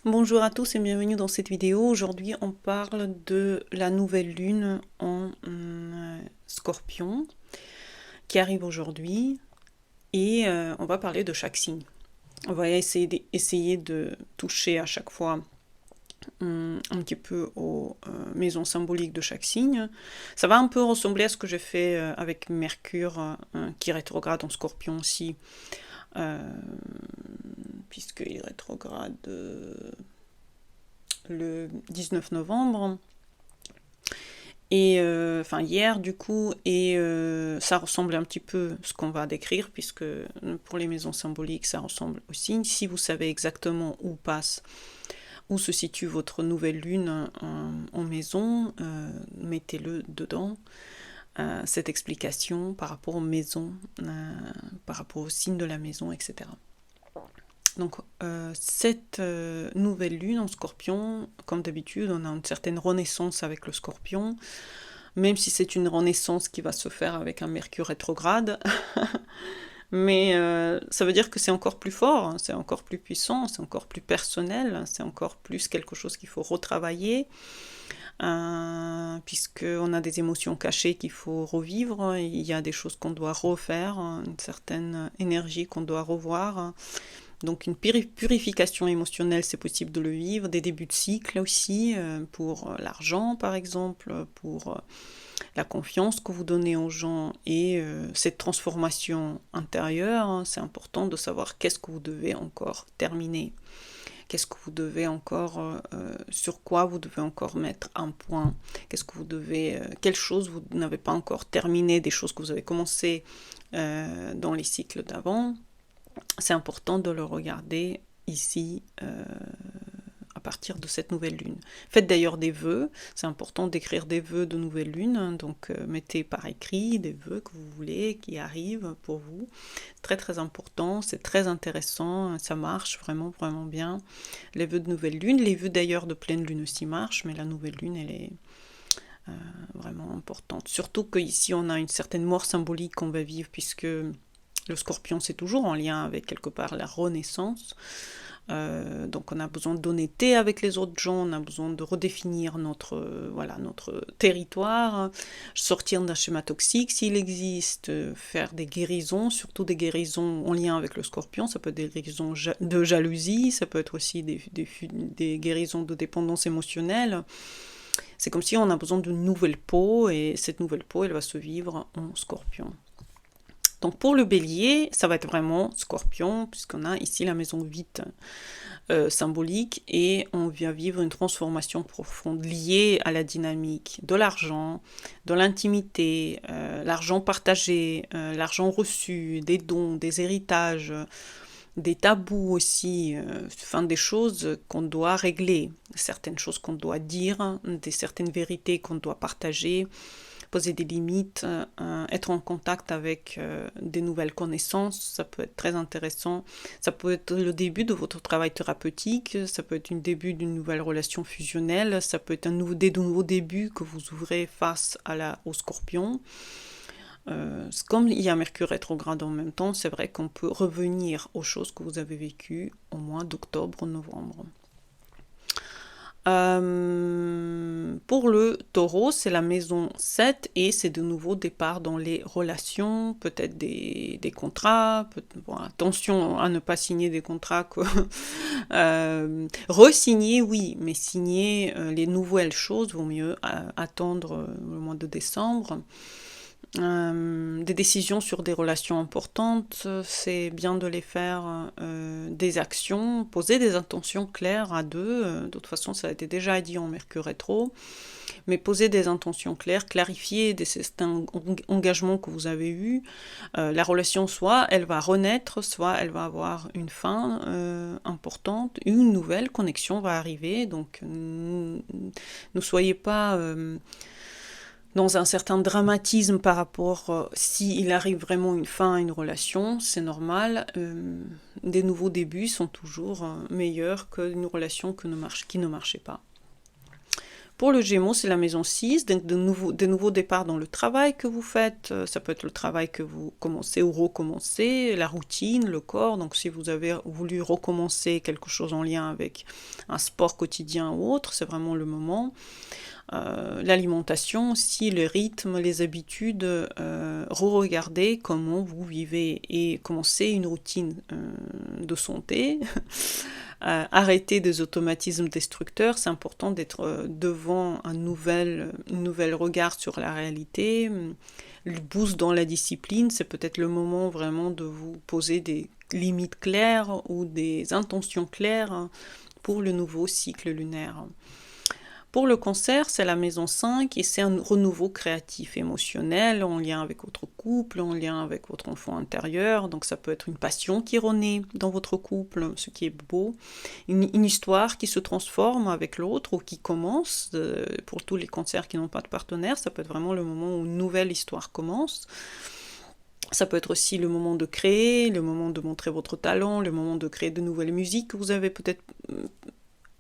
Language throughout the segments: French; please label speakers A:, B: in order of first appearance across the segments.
A: Bonjour à tous et bienvenue dans cette vidéo. Aujourd'hui, on parle de la nouvelle lune en Scorpion qui arrive aujourd'hui et on va parler de chaque signe. On va essayer de toucher à chaque fois un petit peu aux maisons symboliques de chaque signe. Ça va un peu ressembler à ce que j'ai fait avec Mercure qui rétrograde en Scorpion aussi, euh, puisqu'il rétrograde le 19 novembre. Et enfin hier du coup, et ça ressemble un petit peu à ce qu'on va décrire, puisque pour les maisons symboliques, ça ressemble au signe. Si vous savez exactement où se situe votre nouvelle lune en maison, mettez-le dedans, cette explication par rapport aux maisons, par rapport au signe de la maison, etc. Donc cette nouvelle lune en Scorpion, comme d'habitude, on a une certaine renaissance avec le Scorpion, même si c'est une renaissance qui va se faire avec un Mercure rétrograde. Mais ça veut dire que c'est encore plus fort, hein, c'est encore plus puissant, c'est encore plus personnel, c'est encore plus quelque chose qu'il faut retravailler, puisqu'on a des émotions cachées qu'il faut revivre, il y a des choses qu'on doit refaire, une certaine énergie qu'on doit revoir. Donc une purification émotionnelle, c'est possible de le vivre, des débuts de cycle aussi, pour l'argent par exemple, pour la confiance que vous donnez aux gens et cette transformation intérieure, hein, c'est important de savoir qu'est-ce que vous devez encore terminer, qu'est-ce que vous devez encore, sur quoi vous devez encore mettre un point, qu'est-ce que vous devez, quelles choses vous n'avez pas encore terminé, des choses que vous avez commencé dans les cycles d'avant. C'est important de le regarder ici à partir de cette nouvelle lune. Faites d'ailleurs des vœux, c'est important d'écrire des vœux de nouvelle lune, hein, donc mettez par écrit des vœux que vous voulez, qui arrivent pour vous. Très très important, c'est très intéressant, ça marche vraiment vraiment bien. Les vœux de nouvelle lune, les vœux d'ailleurs de pleine lune aussi marchent, mais la nouvelle lune elle est vraiment importante. Surtout qu'ici on a une certaine mort symbolique qu'on va vivre, puisque le Scorpion, c'est toujours en lien avec quelque part la renaissance. Donc on a besoin d'honnêteté avec les autres gens, on a besoin de redéfinir notre territoire, sortir d'un schéma toxique s'il existe, faire des guérisons, surtout des guérisons en lien avec le Scorpion. Ça peut être des guérisons de jalousie, ça peut être aussi des guérisons de dépendance émotionnelle. C'est comme si on a besoin d'une nouvelle peau, et cette nouvelle peau, elle va se vivre en Scorpion. Donc pour le bélier, ça va être vraiment Scorpion, puisqu'on a ici la maison 8 symbolique, et on vient vivre une transformation profonde liée à la dynamique de l'argent, de l'intimité, l'argent partagé, l'argent reçu, des dons, des héritages, des tabous aussi, enfin des choses qu'on doit régler, certaines choses qu'on doit dire, certaines vérités qu'on doit partager, poser des limites, être en contact avec des nouvelles connaissances, ça peut être très intéressant. Ça peut être le début de votre travail thérapeutique, ça peut être le début d'une nouvelle relation fusionnelle, ça peut être des nouveaux débuts que vous ouvrez face au Scorpion. Comme il y a Mercure rétrograde en même temps, c'est vrai qu'on peut revenir aux choses que vous avez vécues au mois d'octobre, novembre. Pour le taureau, c'est la maison 7 et c'est de nouveau départ dans les relations, peut-être des contrats, bon, attention à ne pas signer des contrats que re-signer, oui, mais signer les nouvelles choses, vaut mieux attendre le mois de décembre. Des décisions sur des relations importantes, c'est bien de les faire, des actions, poser des intentions claires à deux, de toute façon ça a été déjà dit en Mercure rétro, mais poser des intentions claires, clarifier certains engagements que vous avez eus, la relation soit elle va renaître, soit elle va avoir une fin importante, une nouvelle connexion va arriver, donc ne soyez pas dans un certain dramatisme par rapport s'il arrive vraiment une fin à une relation, c'est normal. Des nouveaux débuts sont toujours meilleurs qu'une relation qui ne marchait pas. Pour le Gémeaux, c'est la maison 6, donc de nouveaux départs dans le travail que vous faites. Ça peut être le travail que vous commencez ou recommencez, la routine, le corps. Donc si vous avez voulu recommencer quelque chose en lien avec un sport quotidien ou autre, c'est vraiment le moment. L'alimentation aussi, le rythme, les habitudes, re-regardez comment vous vivez et commencez une routine de santé. Arrêter des automatismes destructeurs, c'est important d'être devant un nouvel regard sur la réalité. Le boost dans la discipline, c'est peut-être le moment vraiment de vous poser des limites claires ou des intentions claires pour le nouveau cycle lunaire. Pour le Cancer, c'est la maison 5 et c'est un renouveau créatif, émotionnel, en lien avec votre couple, en lien avec votre enfant intérieur. Donc ça peut être une passion qui renaît dans votre couple, ce qui est beau. Une histoire qui se transforme avec l'autre ou qui commence. Pour tous les cancers qui n'ont pas de partenaire, ça peut être vraiment le moment où une nouvelle histoire commence. Ça peut être aussi le moment de créer, le moment de montrer votre talent, le moment de créer de nouvelles musiques que vous avez peut-être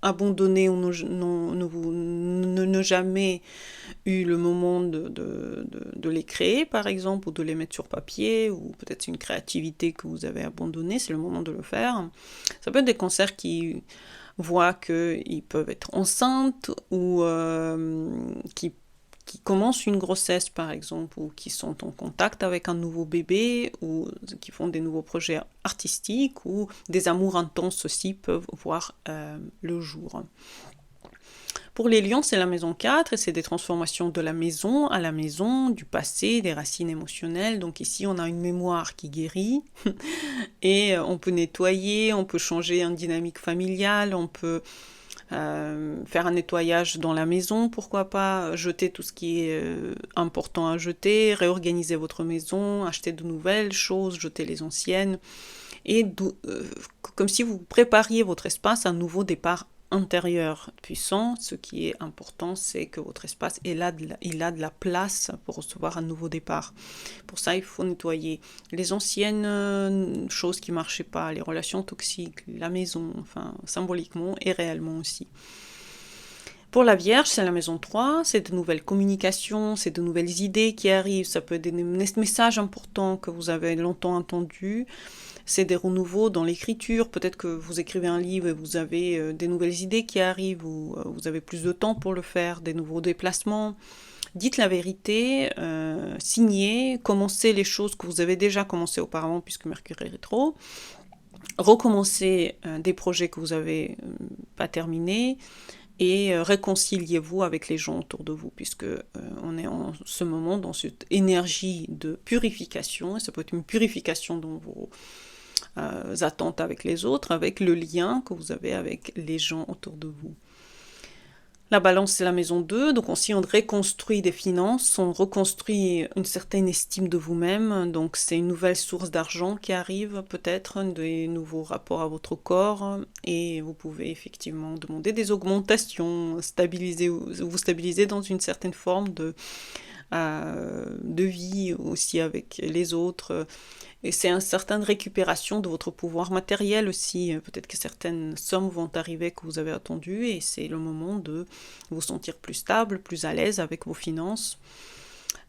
A: abandonné ou ne jamais eu le moment de les créer, par exemple, ou de les mettre sur papier, ou peut-être c'est une créativité que vous avez abandonnée, c'est le moment de le faire. Ça peut être des cancers qui voient qu'ils peuvent être enceintes ou qui commencent une grossesse par exemple, ou qui sont en contact avec un nouveau bébé, ou qui font des nouveaux projets artistiques, ou des amours intenses aussi peuvent voir le jour. Pour les lions, c'est la maison 4, et c'est des transformations de la maison à la maison, du passé, des racines émotionnelles. Donc ici, on a une mémoire qui guérit, et on peut nettoyer, on peut changer une dynamique familiale, on peut faire un nettoyage dans la maison, pourquoi pas, jeter tout ce qui est important à jeter, réorganiser votre maison, acheter de nouvelles choses, jeter les anciennes, et comme si vous prépariez votre espace à un nouveau départ intérieur puissant. Ce qui est important, c'est que votre espace il a de la place pour recevoir un nouveau départ. Pour ça, il faut nettoyer les anciennes choses qui ne marchaient pas, les relations toxiques, la maison, enfin symboliquement et réellement aussi. Pour la Vierge, c'est la maison 3, c'est de nouvelles communications, c'est de nouvelles idées qui arrivent, ça peut être des messages importants que vous avez longtemps entendus. C'est des renouveaux dans l'écriture, peut-être que vous écrivez un livre et vous avez des nouvelles idées qui arrivent, ou vous avez plus de temps pour le faire, des nouveaux déplacements. Dites la vérité, signez, commencez les choses que vous avez déjà commencées auparavant puisque Mercure est rétro. Recommencez des projets que vous n'avez pas terminés, et réconciliez-vous avec les gens autour de vous, puisque on est en ce moment dans cette énergie de purification, et ça peut être une purification dans vos attentes avec les autres, avec le lien que vous avez avec les gens autour de vous. La balance, c'est la maison 2, donc aussi on reconstruit des finances, on reconstruit une certaine estime de vous-même, donc c'est une nouvelle source d'argent qui arrive, peut-être des nouveaux rapports à votre corps, et vous pouvez effectivement demander des augmentations, vous stabiliser dans une certaine forme de vie aussi avec les autres. Et c'est une certaine récupération de votre pouvoir matériel aussi. Peut-être que certaines sommes vont arriver que vous avez attendues, et c'est le moment de vous sentir plus stable, plus à l'aise avec vos finances.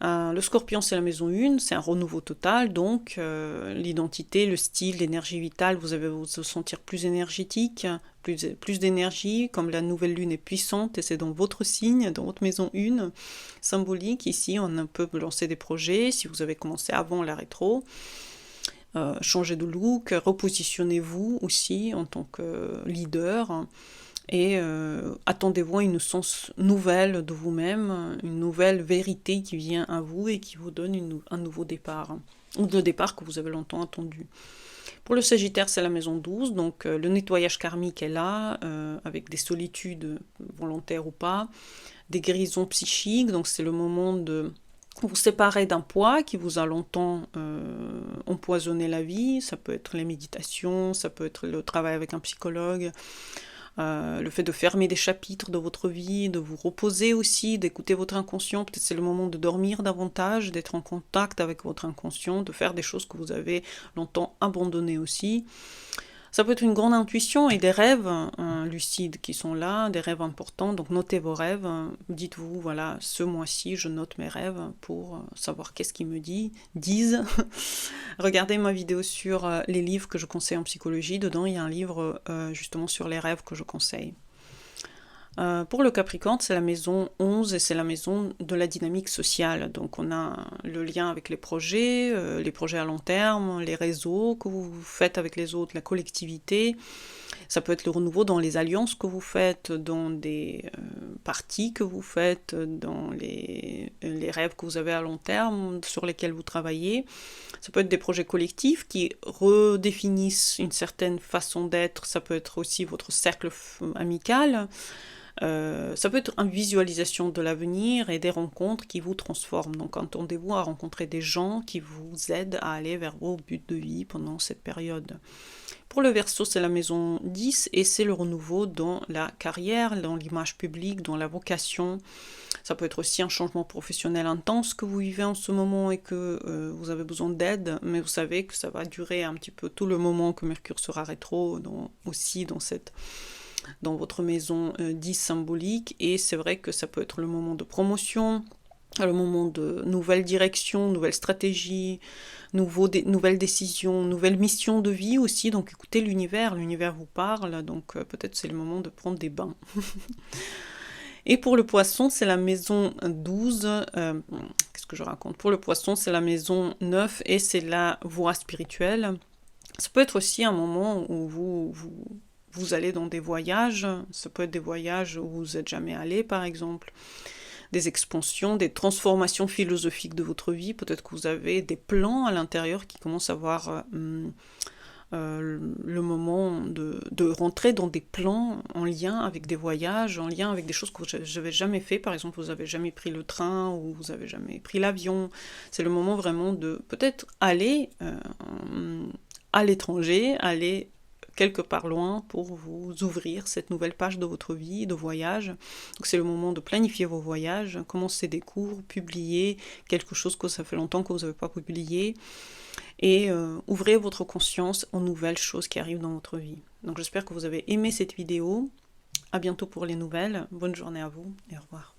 A: Le Scorpion, c'est la maison 1, c'est un renouveau total, donc l'identité, le style, l'énergie vitale, vous allez vous sentir plus énergétique, plus d'énergie, comme la nouvelle lune est puissante, et c'est dans votre signe, dans votre maison 1, symbolique. Ici, on peut lancer des projets, si vous avez commencé avant la rétro. Changer de look, repositionnez-vous aussi en tant que leader, et attendez-vous à une sens nouvelle de vous-même, une nouvelle vérité qui vient à vous et qui vous donne un nouveau départ, ou le départ que vous avez longtemps attendu. Pour le Sagittaire, c'est la maison 12, donc le nettoyage karmique est là, avec des solitudes volontaires ou pas, des guérisons psychiques, donc c'est le moment de vous séparer d'un poids qui vous a longtemps empoisonné la vie. Ça peut être les méditations, ça peut être le travail avec un psychologue, le fait de fermer des chapitres de votre vie, de vous reposer aussi, d'écouter votre inconscient. Peut-être c'est le moment de dormir davantage, d'être en contact avec votre inconscient, de faire des choses que vous avez longtemps abandonnées aussi. Ça peut être une grande intuition et des rêves lucides qui sont là, des rêves importants. Donc notez vos rêves. Dites-vous, voilà, ce mois-ci, je note mes rêves pour savoir qu'est-ce qu'ils me disent. Regardez ma vidéo sur les livres que je conseille en psychologie. Dedans, il y a un livre justement sur les rêves que je conseille. Pour le Capricorne, c'est la maison 11 et c'est la maison de la dynamique sociale. Donc on a le lien avec les projets à long terme, les réseaux que vous faites avec les autres, la collectivité. Ça peut être le renouveau dans les alliances que vous faites, dans des parties que vous faites, dans les rêves que vous avez à long terme sur lesquels vous travaillez. Ça peut être des projets collectifs qui redéfinissent une certaine façon d'être. Ça peut être aussi votre cercle amical. Ça peut être une visualisation de l'avenir et des rencontres qui vous transforment. Donc attendez-vous à rencontrer des gens qui vous aident à aller vers vos buts de vie pendant cette période. Pour le Verseau, c'est la maison 10 et c'est le renouveau dans la carrière, dans l'image publique, dans la vocation. Ça peut être aussi un changement professionnel intense que vous vivez en ce moment et que vous avez besoin d'aide, mais vous savez que ça va durer un petit peu tout le moment que Mercure sera rétro, aussi dans votre maison 10 symbolique, et c'est vrai que ça peut être le moment de promotion, le moment de nouvelles directions, nouvelles stratégies, nouvelles décisions, nouvelles missions de vie aussi. Donc écoutez l'univers vous parle, donc peut-être c'est le moment de prendre des bains. Et pour le Poisson, c'est la maison 12. Qu'est-ce que je raconte? Pour le Poisson, c'est la maison 9 et c'est la voie spirituelle. Ça peut être aussi un moment où vous allez dans des voyages. Ça peut être des voyages où vous n'êtes jamais allé, par exemple. Des expansions, des transformations philosophiques de votre vie. Peut-être que vous avez des plans à l'intérieur qui commencent à avoir le moment de rentrer dans des plans en lien avec des voyages, en lien avec des choses que vous n'avez jamais fait. Par exemple, vous n'avez jamais pris le train ou vous n'avez jamais pris l'avion. C'est le moment vraiment de peut-être aller à l'étranger, aller quelque part loin pour vous ouvrir cette nouvelle page de votre vie, de voyage. Donc c'est le moment de planifier vos voyages, commencer des cours, publier quelque chose que ça fait longtemps que vous n'avez pas publié, et ouvrez votre conscience aux nouvelles choses qui arrivent dans votre vie. Donc j'espère que vous avez aimé cette vidéo. À bientôt pour les nouvelles. Bonne journée à vous et au revoir.